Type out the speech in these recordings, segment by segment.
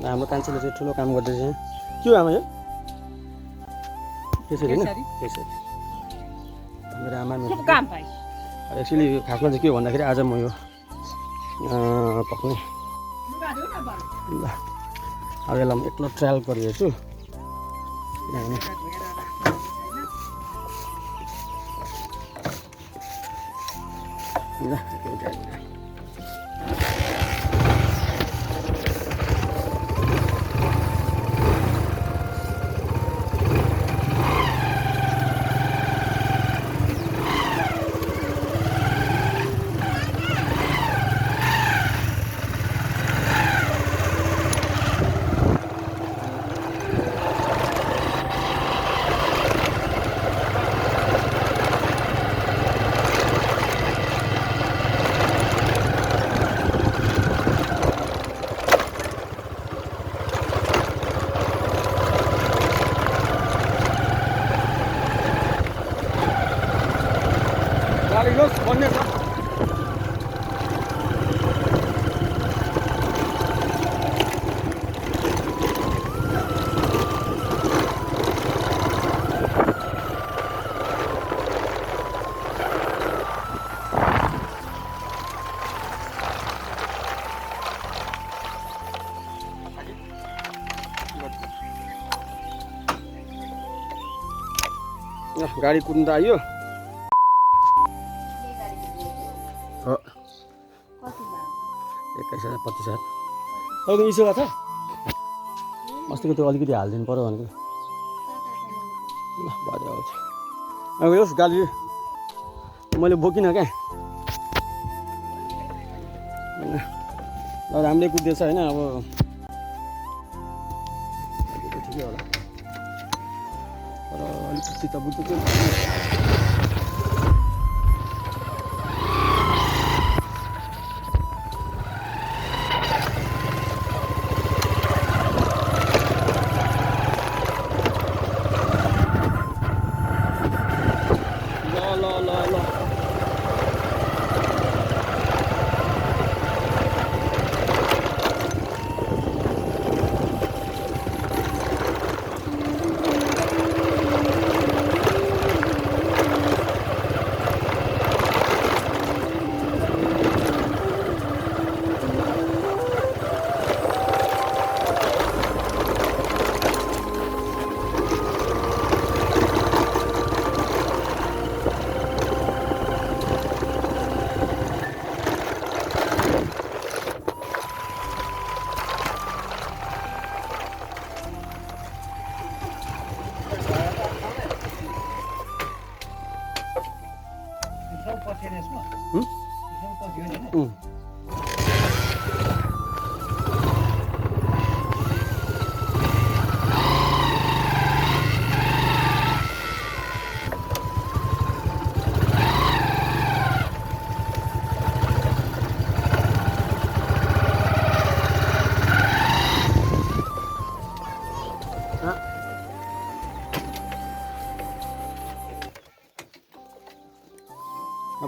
हाम्रो कान्छीले चाहिँ ठुलो काम गर्दैछ यहाँ के हो आमा यो त्यसरी होइन त्यसरी मेरो आमा एक्चुअली खासमा चाहिँ के हो भन्दाखेरि आज म यो पक्ने ल अब यसलाई म एक्लो ट्रायल गरिरहेछु किनभने ल Los pones गाडी कुद्नु त आयो हो 21,000 तपाईँको इस्यु भएको छ अस्तिको त्यो अलिकति हालिदिनु पऱ्यो भनेको ल भरे आउँछ अब योस् गाडी मैले बोकिनँ क्या ल राम्रै कुद्दैछ होइन अब ठिकै होला तर अलिकति त बुझ्नु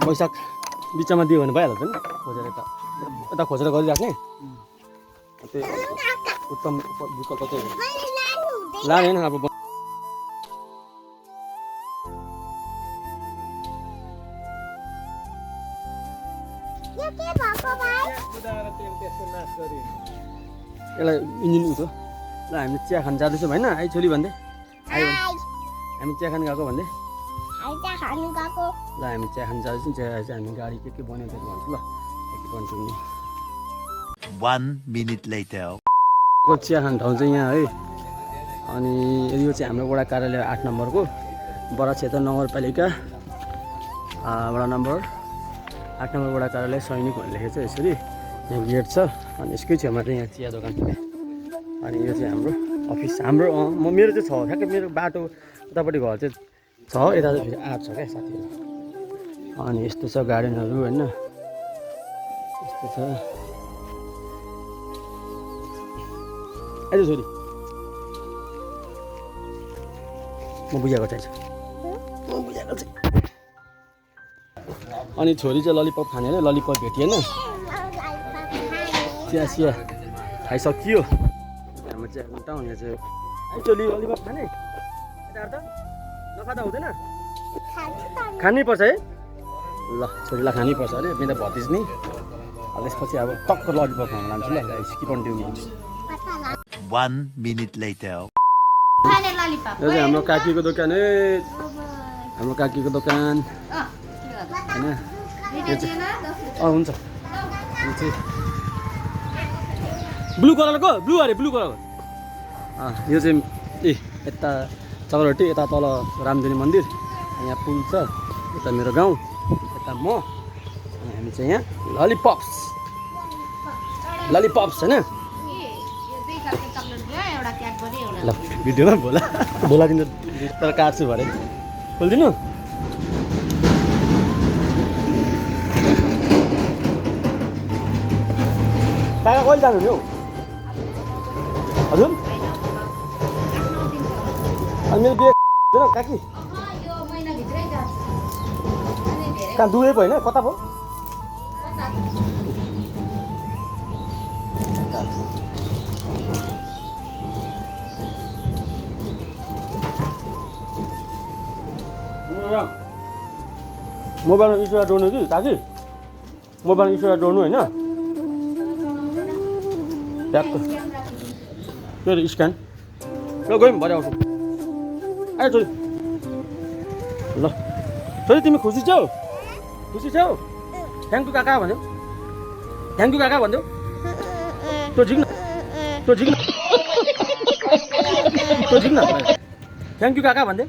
पैसा बिचमा दियो भने भइहाल्छ नि खोजेर यता खोजेर गरिराख्ने त्यही उत्तम विकल्प चाहिँ लाँदैन अब यसलाई इन्जिन उठो ल हामी चिया खान जाँदैछौँ होइन आइ छोरी भन्दै आयो हामी चिया खान गएको भन्दै ल हामी चिया खान जाँदैछौँ चिया चाहिँ हामी गाडी के बनाउँदै भन्छु ल के कन्टिन्यू 1 minute later चिया खाने ठाउँ चाहिँ यहाँ है अनि यो चाहिँ हाम्रो वडा कार्यालय 8 नम्बरको बडा क्षेत्र नगरपालिका वडा नम्बर 8 नम्बर वडा कार्यालय सैनिक भनेर लेखेको छ यसरी यहाँ गेट छ अनि यसकै छेउमा चाहिँ यहाँ चिया दोकान छ अनि यो चाहिँ हाम्रो अफिस हाम्रो मेरो चाहिँ छ ठ्याक्कै मेरो बाटो उतापट्टि घर चाहिँ छ यता चाहिँ फेरि 8 छ क्या साथीहरू अनि यस्तो छ गार्डनहरू होइन यस्तो छ आइज छोरी म बुझाएको चाहिन्छ म बुझाएको चाहिँ अनि छोरी चाहिँ ललिपप खाने होइन ललिपप भेटिएन चिया चिया खाइसकियो हाम्रो चाहिँ उल्टा यहाँ चाहिँ है त्यो ललिपप खाने यता त नखाँदा हुँदैन खानै पर्छ है ल छोरीलाई खानै पर्छ अरे मेरो भतिज नि त्यसपछि अब टक्क ललिपप खान लान्छु ल स्किप on doing it 1 minute later. यो चाहिँ हाम्रो काकीको दोकान है हाम्रो काकीको दोकान होइन यो चाहिँ हुन्छ यो चाहिँ ब्लू कलरको ब्लू अरे ब्लू कलरको यो चाहिँ ए यता चक्रवटी यता तल रामदेवी मन्दिर यहाँ पुल छ यता मेरो गाउँ यता म अनि हामी चाहिँ यहाँ ललिपप्स होइन ल भिडियोमा बोलाइदिनु तर काट्छु भरे खोलिदिनु काका कहिले जानु नि हौ हजुर अनि मेरो बिहे होइन काकी कहाँ दुवै पो होइन कता पो मोबाइलमा स्टोर जोड्नु कि काकी मोबाइलमा स्टोर जोड्नु होइन ट्याक्क त्यो स्क्यान ल गयौँ भरे आउँछु आयो छोरी ल छोरी तिमी खुसी छौ थ्याङ्क यू काका भन्यो थ्याङ्क यू काका भन्यो त्यो झिक्न थ्याङ्क यू काका भन्दै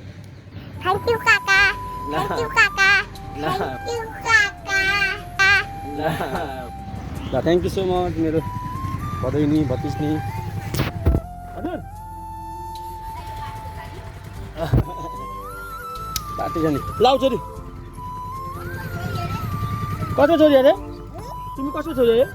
ल थ्याङ्क यू सो मच मेरो भदैनी भतिजनी हजुर बाटो जाने लाउ छोरी कसो छोरी अरे तिमी कसो छोरी अरे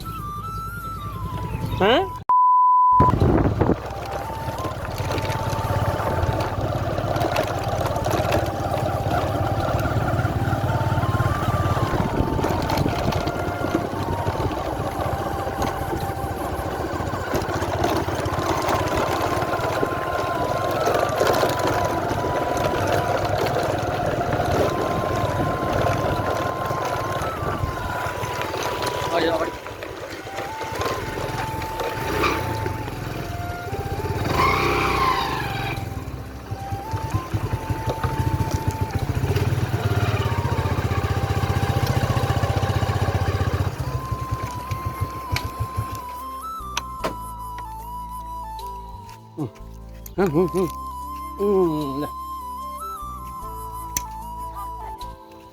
ल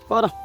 पर